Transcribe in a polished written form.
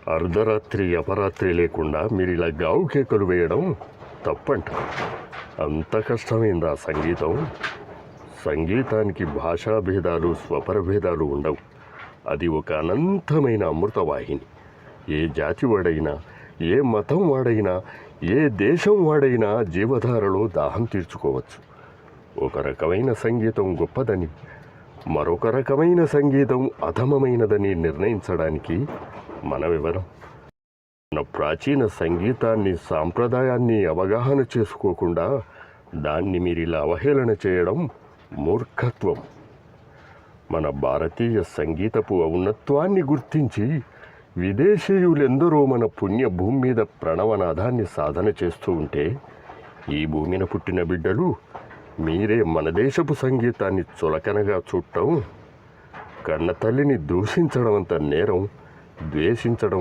అర్ధరాత్రి అపరాత్రి లేకుండా మీరు ఇలా గావు కేకలు వేయడం తప్పంట. అంత కష్టమైందా సంగీతం? సంగీతానికి భాషాభేదాలు స్వపరభేదాలు ఉండవు. అది ఒక అనంతమైన అమృతవాహిని. ఏ జాతి వాడైనా, ఏ మతం వాడైనా, ఏ దేశం వాడైనా జీవధారలో దాహం తీర్చుకోవచ్చు. ఒక రకమైన సంగీతం గొప్పదని, మరొక రకమైన సంగీతం అధమమైనదని నిర్ణయించడానికి మనమెవరం? మన ప్రాచీన సంగీతాన్ని, సాంప్రదాయాన్ని అవగాహన చేసుకోకుండా దాన్ని మీరిలా అవహేళన చేయడం మూర్ఖత్వం. మన భారతీయ సంగీతపు ఔన్నత్వాన్ని గుర్తించి విదేశీయులెందరో మన పుణ్య భూమి మీద ప్రణవనాదాన్ని సాధన చేస్తూ ఉంటే, ఈ భూమిన పుట్టిన బిడ్డలు మీరే మన దేశపు సంగీతాన్ని చులకనగా చూడటం, కన్న తల్లిని దూషించడం అంత నేరం, ద్వేషించడం